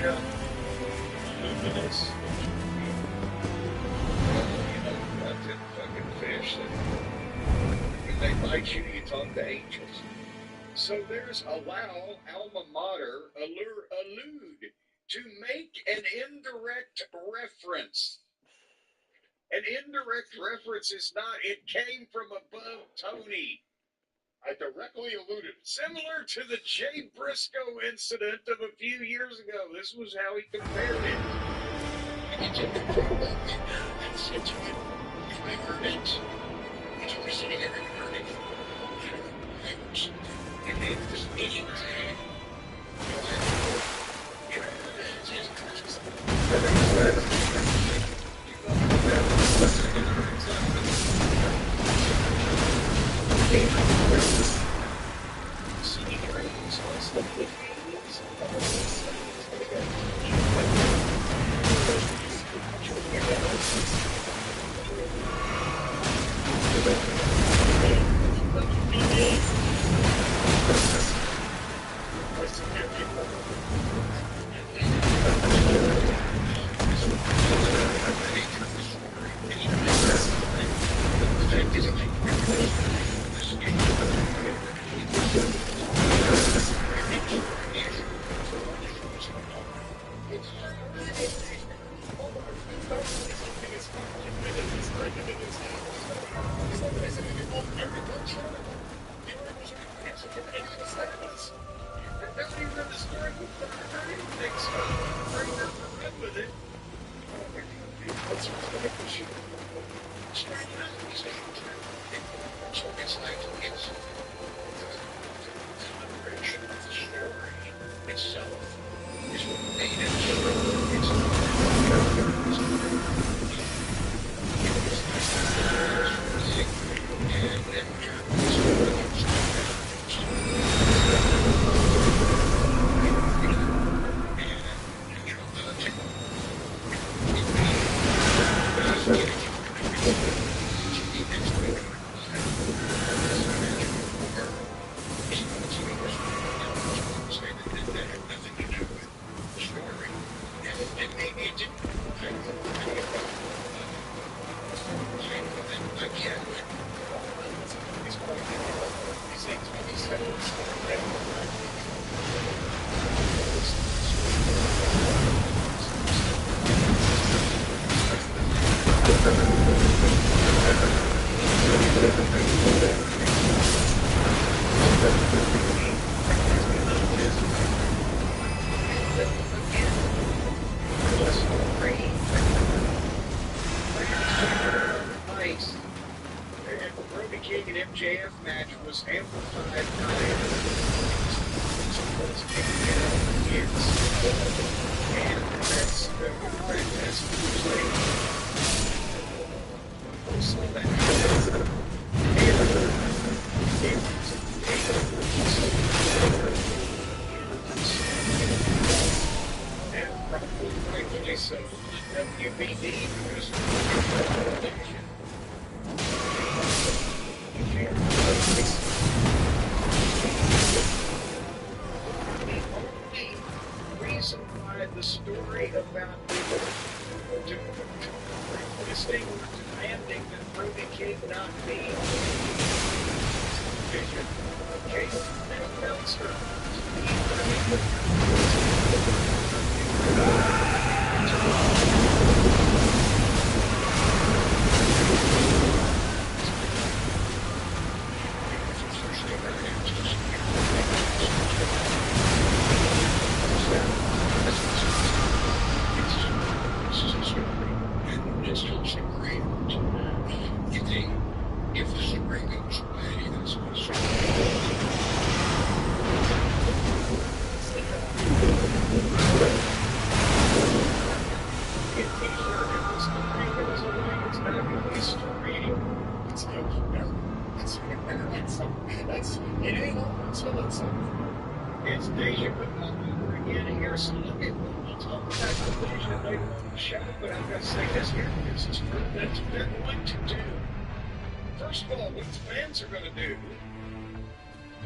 Yeah. Luminous. That fucking fish that when they bite you, you talk to angels. So there's allow, alma mater, allude, to make an indirect reference. An indirect reference is not, it came from above Tony. I directly alluded. Similar to the Jay Briscoe incident of a few years ago. This was how he compared it. And you take the problem and said to him, if I heard it, if you were sitting there and heard it, and then this meeting was had,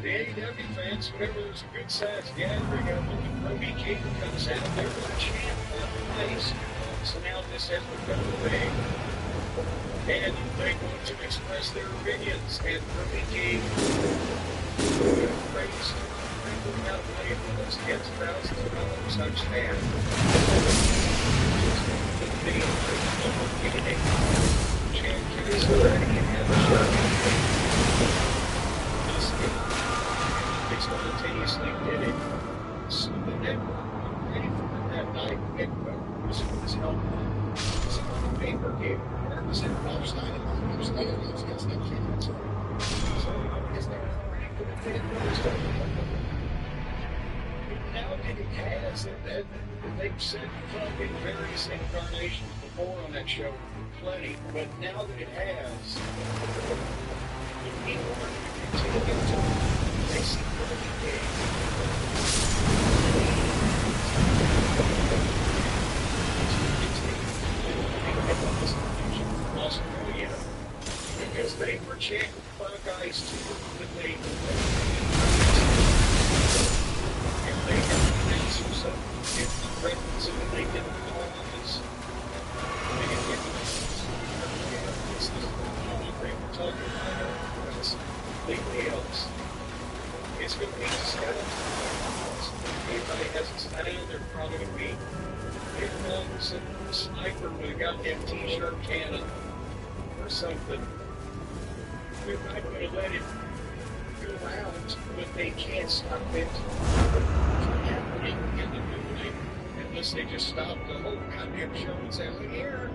The AEW fans, whenever there's a good sized gathering of them, and Brody King comes out, they're going to chant for place. So now this has become a thing. And they want to express their opinions. And Brody King praised bringing out money for those tens of thousands of dollars on stand. They spontaneously did it. So the network ready for it that night. It was held on the pay-per-view. Or was it Bob Stein? It was one of those guys that came out. So is there ready for the pay-per-view? Now that it has, and they've said in various incarnations before on that show, plenty, but now that it has, the people are going to continue to they see really big. Australia, because they were chanting Buckeyes too, but they have answers of if the preference and they didn't know this. They didn't get this. They were talking about it completely else. It's going to be discussed. Anybody has a style, they're probably going to be some sniper with a goddamn t-shirt cannon or something. They're not going to let it go out, but they can't stop it from happening in the building unless they just stop the whole goddamn show and say, "Look here,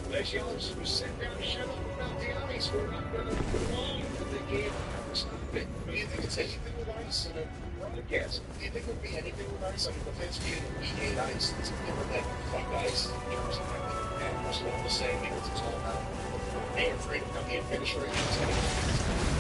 unless y'all just sit down and shut up about the ice, we're not going to go on." But they can't stop it. Do you think it's anything with ice in a broadcast? Do you think it would be anything with ice? I mean, the fans view we hate ice. It's different than fuck ice in terms of everything. And we're still the same because it's all about they're afraid of the administration.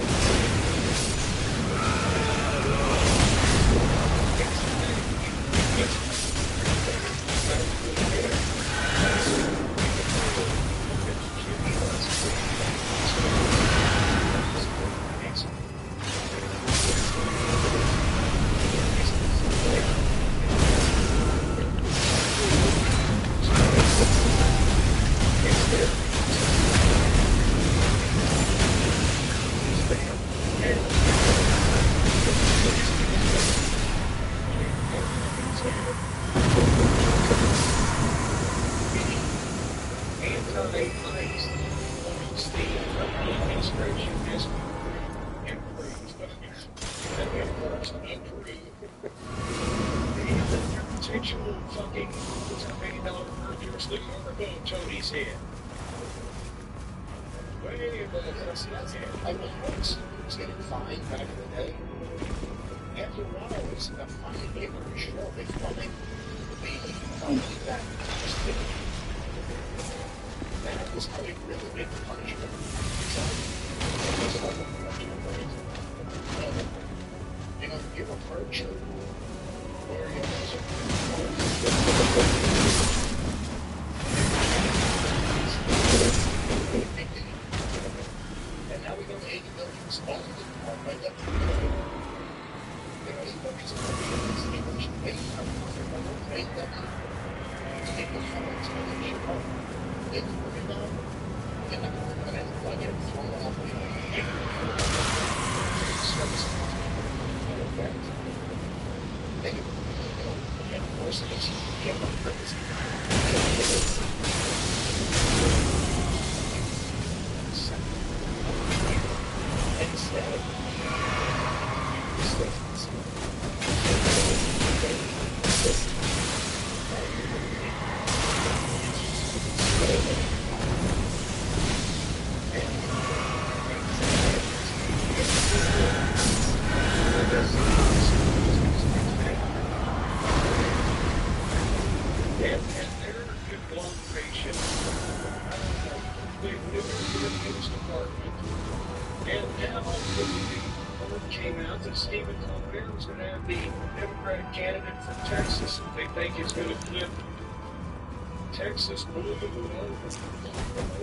Texas blue,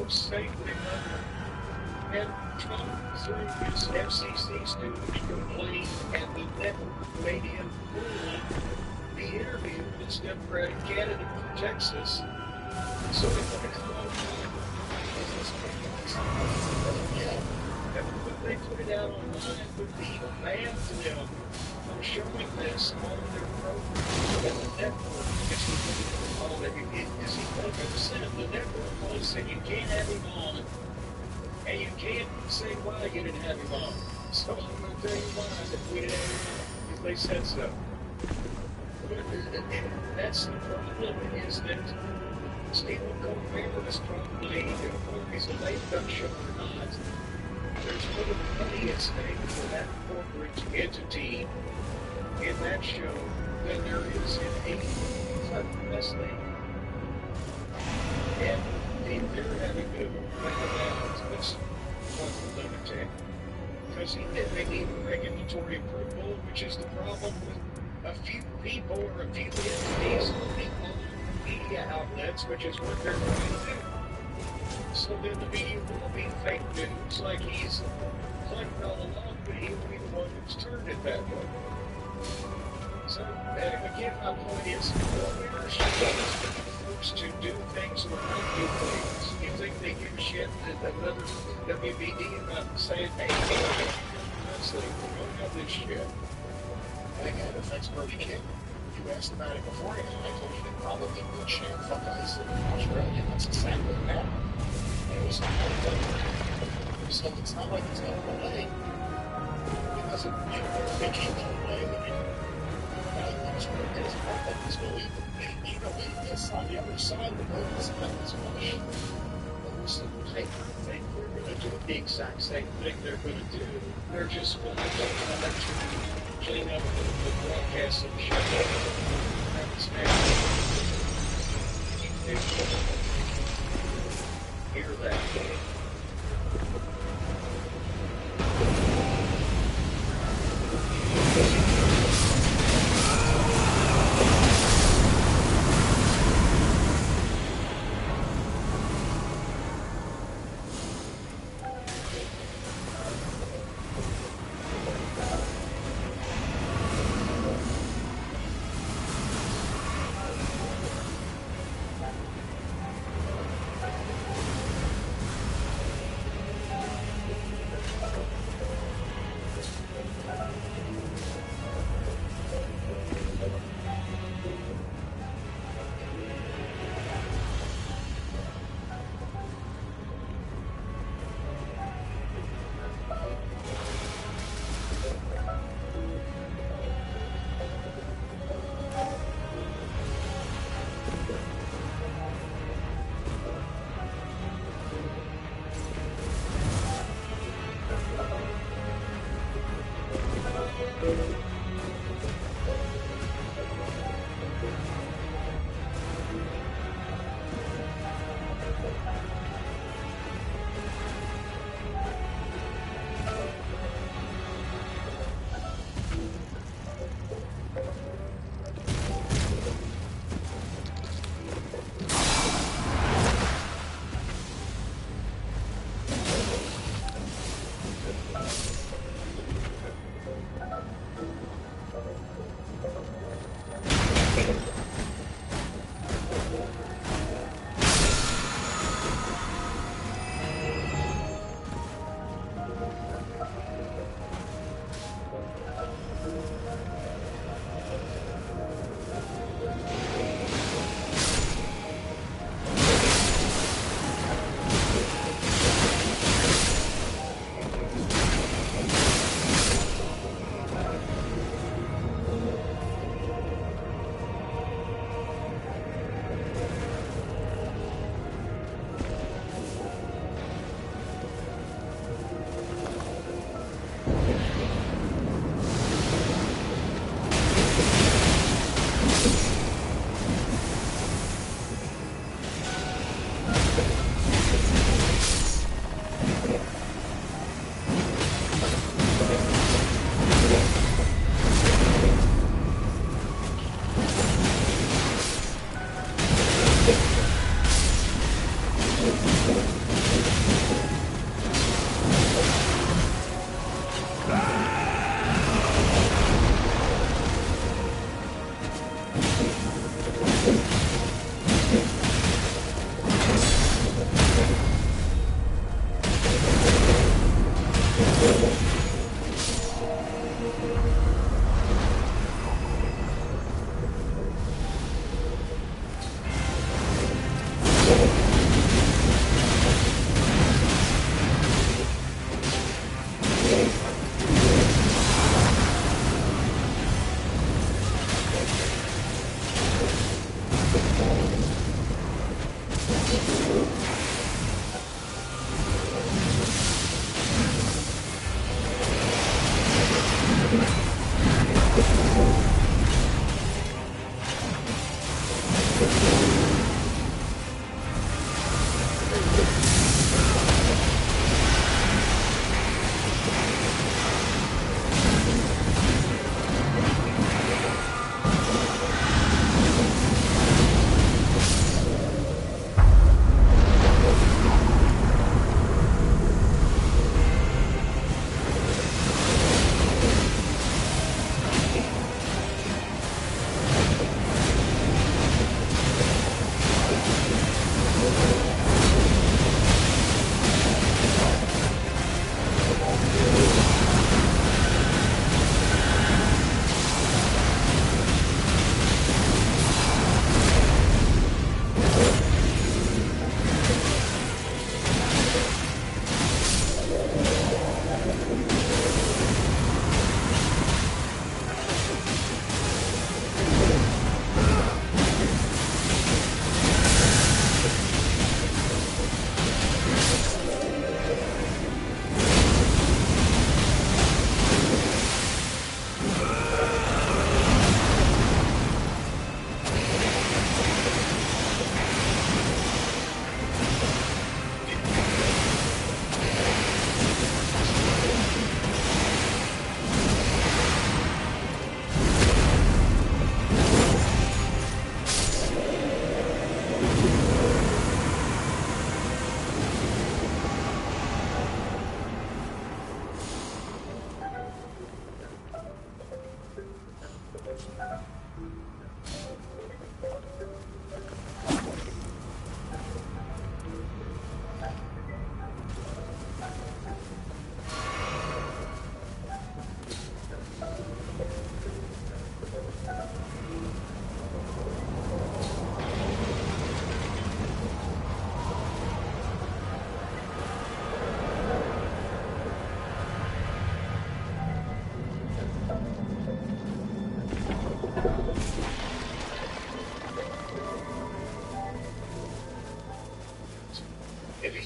state And Trump, through his FCC stupid complaint, and the network made him pull the interview with this Democratic candidate from Texas. So they put it out when they put it out online, would be banned them from showing this on their program. And the network is he the network will say you can't have him on, and you can't say why you didn't have him on. So I'm going to tell you why that we didn't have him on, if they said so. That's the problem, is that Stephen Colbert is probably, whether he's a late duck show or not, there's more money at stake for that corporate entity in that show than there is in any wrestling. And they're having to think about this lunatic, because they need regulatory approval, which is the problem with a few people or a few entities owning media outlets, which is what they're going to do. So then the media will be fake news, like he's claimed all along, but he will be the one who's turned it that way. So, again, my point is, we're forced to do things or not do things. You think they give a shit that another WBD about saying, hey, wrestling, we don't have this shit. And again, it affects Brody King. You asked about it beforehand. I told you they probably would share fuck ice in Australia. That's exactly what happened. And it was not like that. So it's not like it's going away. It doesn't, they can't go away. That's what it is. I think it's on the other side of the road. It's not as much. I think we're going to do the exact same thing they're going to do. They're just going to clean up the broadcast and shut down. That's hear that.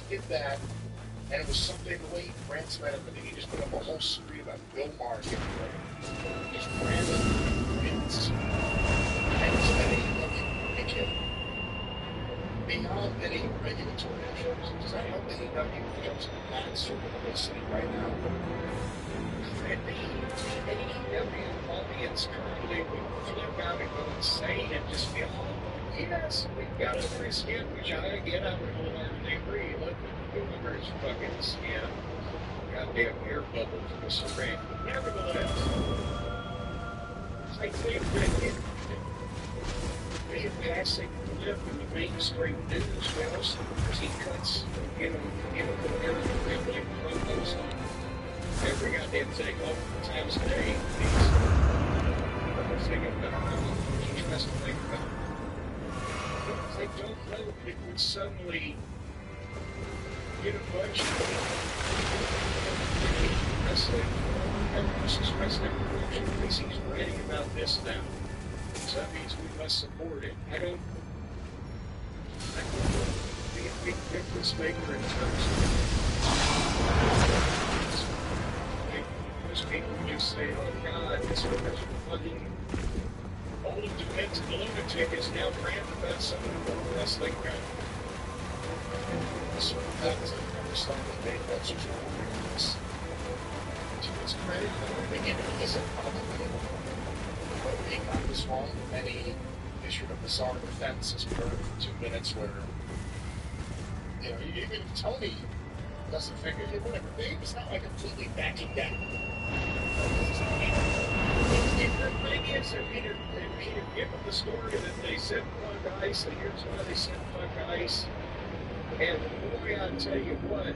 did that, and it was something late ransom at him, and then he just put up a whole screen about Bill Maher getting ready. Just random bits. And it's any beyond any regulatory issues. Does that help the AEW jumps in that sort of publicity right now? The AEW audience currently would flip out and go insane and just be all, yes, we've got under his skin, which I would wholeheartedly agree. Look, go under his fucking skin. Goddamn air bubble from the syringe. Nevertheless, I think that in passing clip in the mainstream news, mostly because he cuts, everything promos on every goddamn thing all times a day. He's thinking about he tries to think about it. They don't know that it would suddenly get a bunch of wrestling, versus wrestling promotion, because he's writing about this now. So that means we must support it. I don't be a big difference maker in terms of most people just say, oh God, this fucking old demented lunatic is now ranting about some of the wrestling guy. So that was another song that made that such a weakness. To his credit, it isn't probably but he got this wrong, and he issued a bizarre defense as we heard for 2 minutes where, even if Tony doesn't figure, whatever, it's not like completely backing down. The thing is, if he'd have given the story that they sent Plug Ice, and here's why they sent Plug Ice, and boy, I tell you what,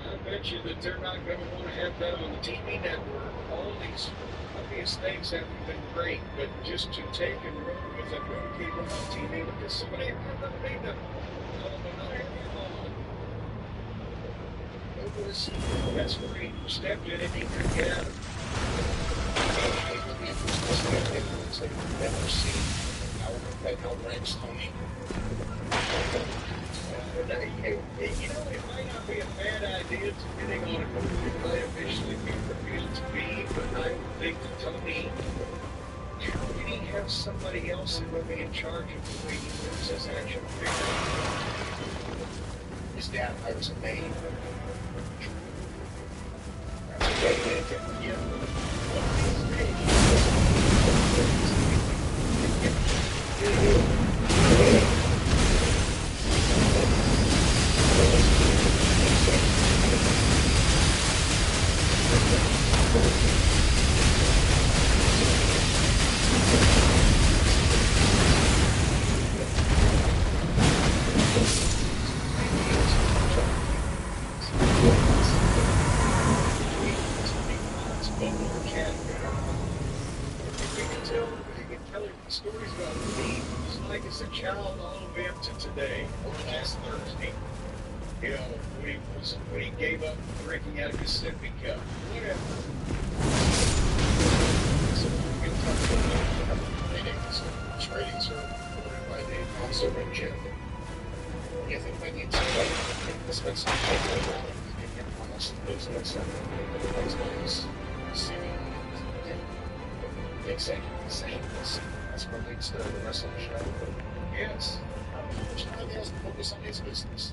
I bet you that they're not going to want to have that on the TV network. All these obvious things haven't been great, but just to take and run with them, run people on TV because somebody had never made them. No, they're not having them on. It was, that's where he stepped in and he could get out of it. I've never seen how ranks Tony. It might not be a bad idea depending on who it might officially be revealed to be, but I would think that Tony, how can he have somebody else that would be in charge of the way he moves his action figure? His dad hires a maid. Yeah. Stories about me, it's like as a child all the way up to today, or last Thursday. When he gave up drinking out of his sippy cup, whatever. So we can talk about Ratings are ordered by Dave Monster and Jim. You think they need to spend some time on this business and see exactly the same. That's what leads to the wrestling show. yes. There's nothing else to focus on his business.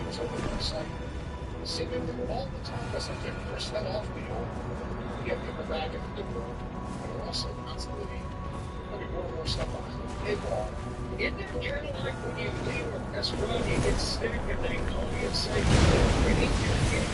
It's on the website. See them all the time as if they push that off wheel, get people back in the door, and they're also constantly putting more and more stuff behind the paywall. Isn't it kind of like when you leave a restaurant, you get sick and they call you and say, we need you to get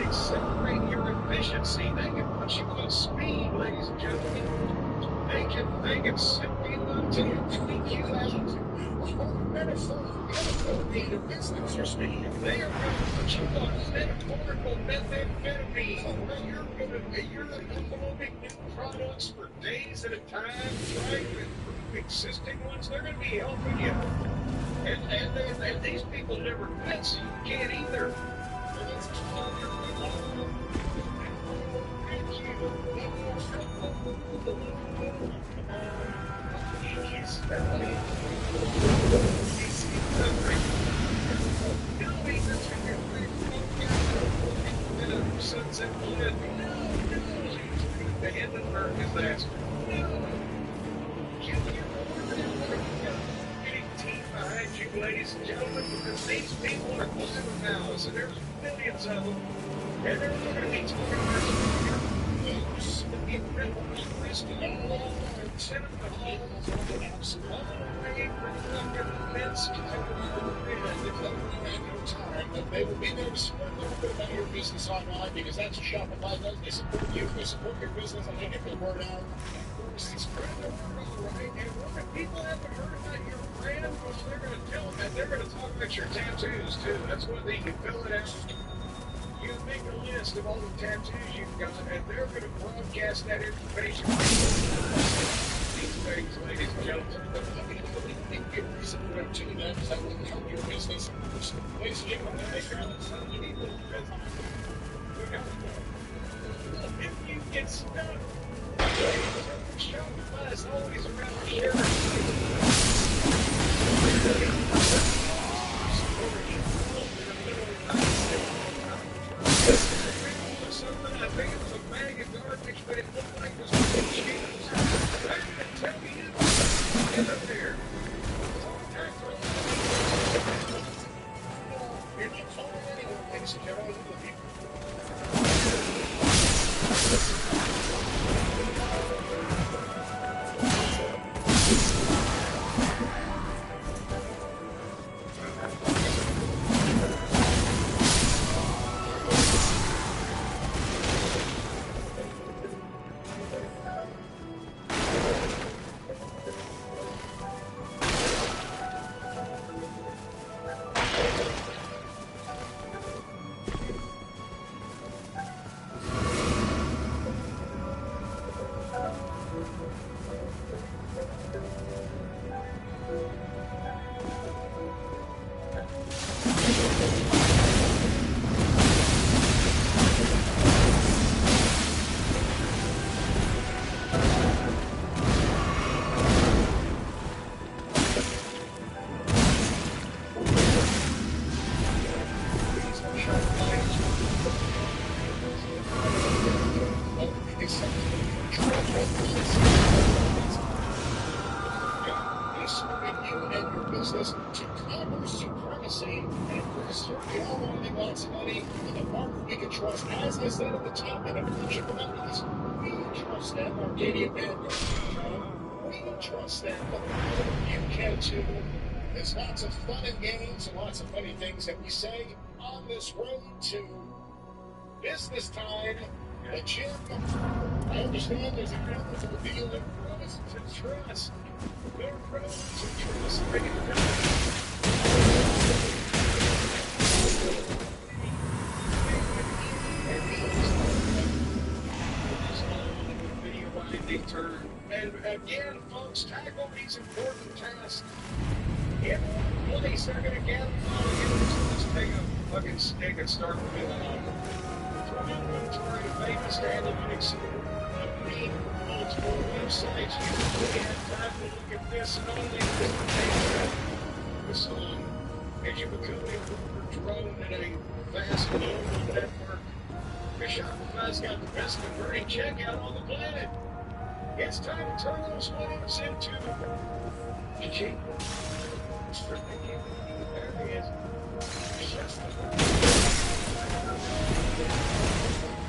accelerate your efficiency. They can put you on speed, ladies and gentlemen. They can simply tweak you out. Metaphor of business or speed. They are going to put you on metaphorical methamphetamine. You're developing new products for days at a time, trying to improve existing ones. They're going to be helping you. And these people never quit, so you can't either. Sunset Blend. The Hindenburg disaster. Getting teeth behind you, ladies and gentlemen, because these people are blind now, so there's millions of them. And they're going to be talking about news, incredible risky, send them to homes, all the way from fucking Minsk to they will be there to spread a little bit about your business online because that's what Shopify does. They support you, they support your business, and they get the word out. Spread the word, all right? And when people haven't heard about your brand, well, they're going to tell them that. They're going to talk about your tattoos, too. That's one thing. You fill it out. You make a list of all the tattoos you've got, and they're going to broadcast that information. These things, ladies and gentlemen. That will help your business. Ladies and gentlemen, if you get stuck, Shopify is always around to share something. I think it was a bag of garbage, but it looked like it was shoes. I didn't tell you. Get up there. you're not calling anyone, ladies and gentlemen. you and your business to commerce supremacy. And of course, we all want to make lots of money, and the partner we can trust, as I said at the top, and I should remember this, we trust them, Arcadia Vanguard. We trust them. You can too. There's lots of fun and games and lots of funny things that we say on this road to business time. And Jim, I understand there's a wonderful deal in Promise to Trust. We're Promise to Trust. Bring it down. Video turn. And again, folks, tackle these important tasks. In one place, they're going to gather all together. So let's take a fucking stick and start moving on. From inventory to famous analytics, read multiple websites. You can have time to look at this and only this song as you become a drone in a vast global network. Shopify's got the best converting checkout on the planet. It's time to turn those ones into cha-ching. There he is.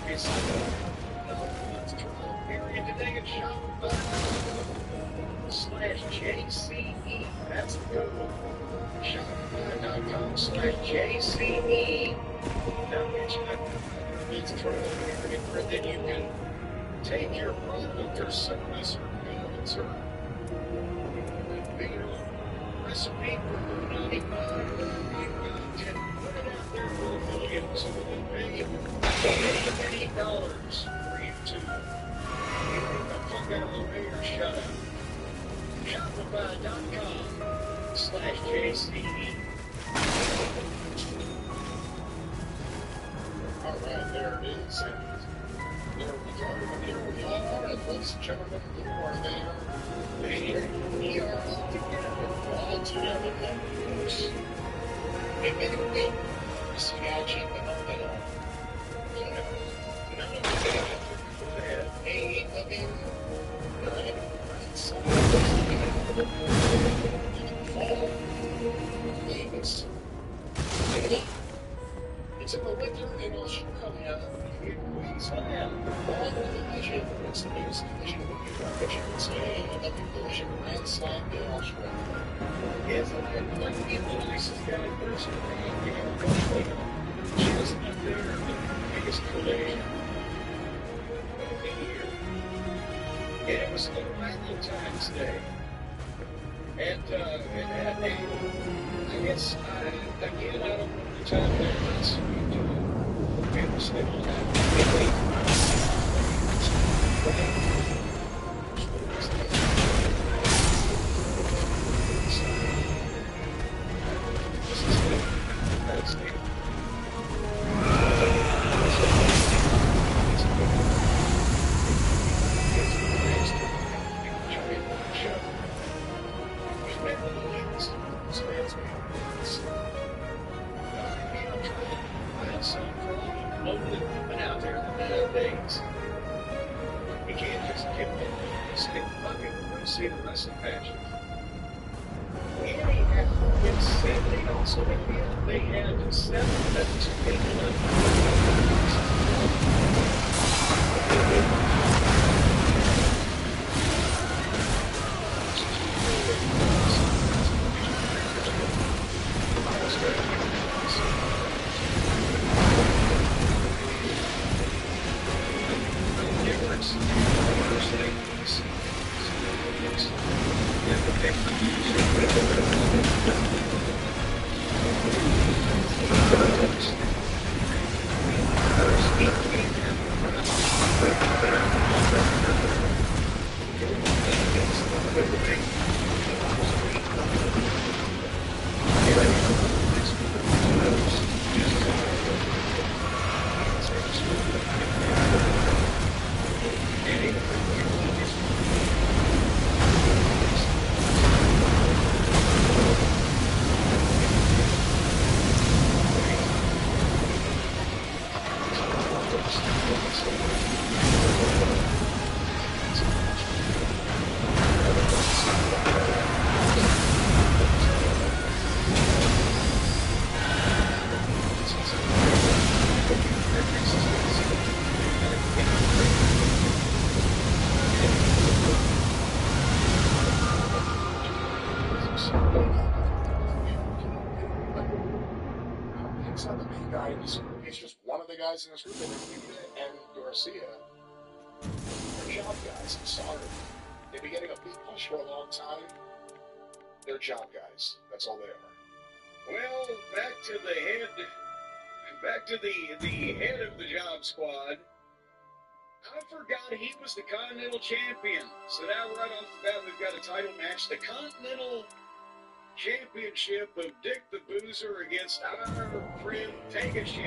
It's trial period today at Shopify /JCE. That's the code. Shopify.com/JCE. Now get you it's trial period where then you can take your product or service or goods or recipe for 95 and put it out there for the millions who will pay many dollars for you to get the fuck out of the way or shut up. Shopify.com/JCE. Alright, there it is. And there we go. And here we are. And ladies and gentlemen, who are there? We are all together. All together, of course. Admittedly, this gadget and all that. None of that. Hey, I mean, fall. Things. It's in the winter in Australia. Queensland. All the division. It's the biggest division of the division. It's a division Grand Slam in Australia. Yes, and like the nicest guy in person, she was up there in the biggest collision of the year. And it was a Valentine's Day. And it had a, I guess, again, I don't know the time there, but it's it was guy in this group. He's just one of the guys in this group. And Yuta and Garcia are job guys. I'm sorry. They've been getting a big push for a long time. They're job guys. That's all they are. Well, back to the head of the job squad. I forgot he was the Continental Champion. So now right off the bat, we've got a title match. The Continental Championship of Dick the Boozer against our friend Tangashed.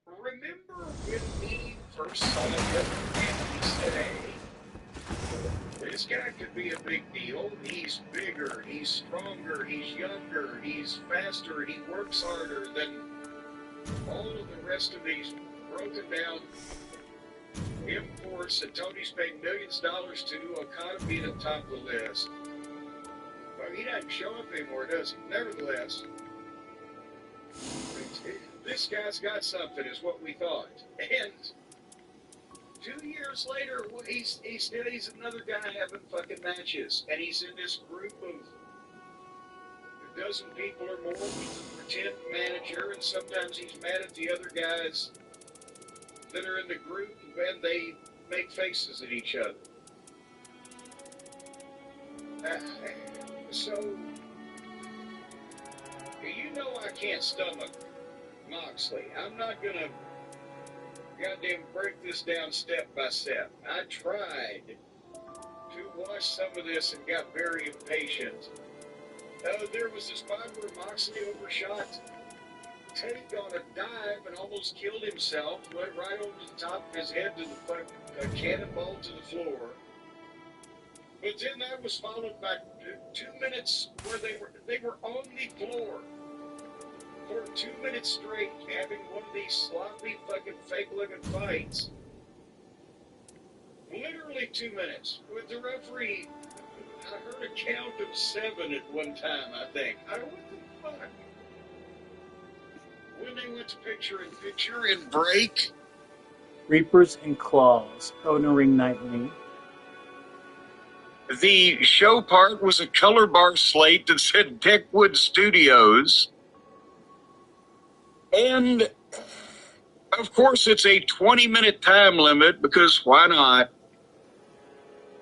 Remember when he first saw him and he said, hey, this guy could be a big deal. He's bigger, he's stronger, he's younger, he's faster, he works harder than all of the rest of these broken down imports that Tony's paid millions of dollars to. Okada being at the top of the list. Well, he doesn't show up anymore, does he? Nevertheless, this guy's got something, is what we thought. And 2 years later, he's another guy having fucking matches. And he's in this group of a dozen people or more with a pretend manager, and sometimes he's mad at the other guys that are in the group, and they make faces at each other. So, you know I can't stomach Moxley. I'm not gonna goddamn break this down step by step. I tried to watch some of this and got very impatient. There was this spot where Moxley overshot Take on a dive and almost killed himself, went right over the top of his head to the cannonball to the floor. But then that was followed by 2 minutes where they were on the floor for 2 minutes straight, having one of these sloppy fucking fake-looking fights. Literally 2 minutes. With the referee, I heard a count of 7 at one time, I think. What the fuck? When they went to picture and break. Reapers and Claws, Owner Ring Nightly. The show part was a color bar slate that said Techwood Studios. And, of course, it's a 20-minute time limit, because why not?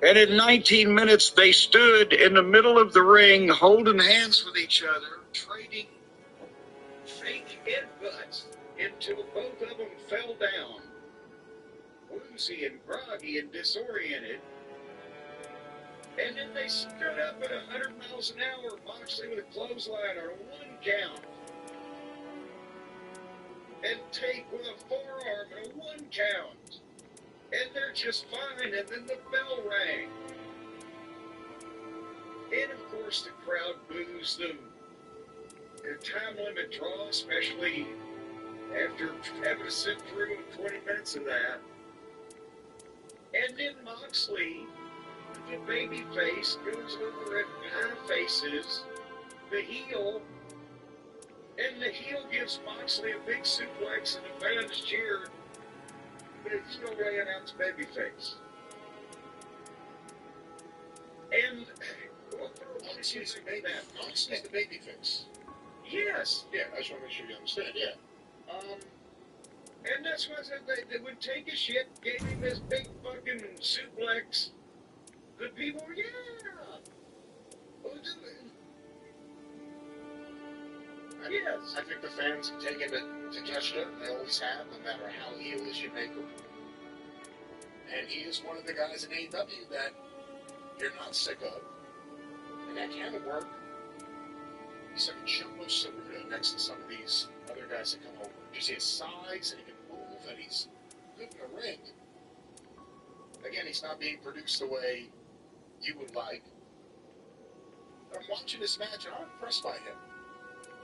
And in 19 minutes, they stood in the middle of the ring, holding hands with each other, trading fake headbutts until both of them fell down, woozy and groggy and disoriented. And then they stood up at 100 miles an hour, Moxley with a clothesline or a 1 count. And Take with a forearm and a 1 count. And they're just fine, and then the bell rang. And of course the crowd boos the time limit draw, especially after having to sit through 20 minutes of that. And then Moxley, the baby face, goes over and high faces the heel, and the heel gives Moxley a big suplex, and the fans cheered, but it still ran out to babyface. And Moxley's the babyface. Yes. Yeah, I just want to make sure you understand. Yeah. And that's why I said they would take a shit, gave him this big fucking suplex. The people were, yeah. Yes. I think the fans have taken it to Takeshita. They always have, no matter how heelish you make him. And he is one of the guys in AEW that you're not sick of. And that can work. He's like a jumbo cylinder next to some of these other guys that come over. Just his size, and he can move, and he's good in the ring. Again, he's not being produced the way you would like. But I'm watching this match, and I'm impressed by him.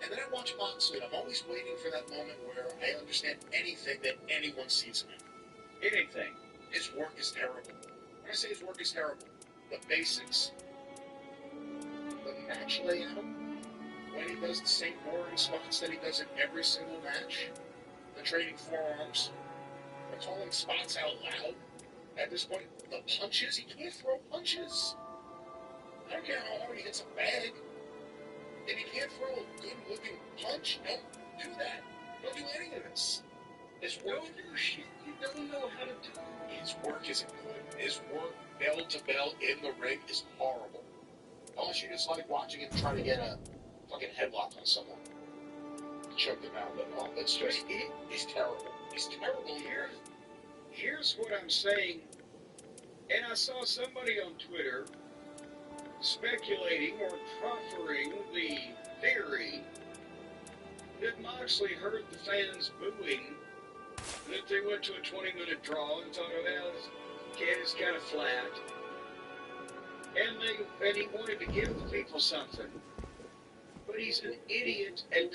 And then I watch Moxley, and I'm always waiting for that moment where I understand anything that anyone sees him in. Anything. His work is terrible. When I say his work is terrible, the basics, the match layout, when he does the same boring spots that he does in every single match, the trading forearms, the calling spots out loud. At this point, the punches, he can't throw punches. I don't care how hard he hits a bag. If he punch and do that. Don't do any of this. His work, Don't do shit you don't know how to do. his work isn't good. His work, bell to bell in the ring, is horrible. Unless you just like watching him try to get a fucking headlock on someone. Choke him out. But no, it's just, he's terrible. He's terrible here. Here's what I'm saying, and I saw somebody on Twitter speculating or proffering the theory that Moxley heard the fans booing, that they went to a 20-minute draw and thought, well, this kid is kind of flat, and he wanted to give the people something. But he's an idiot and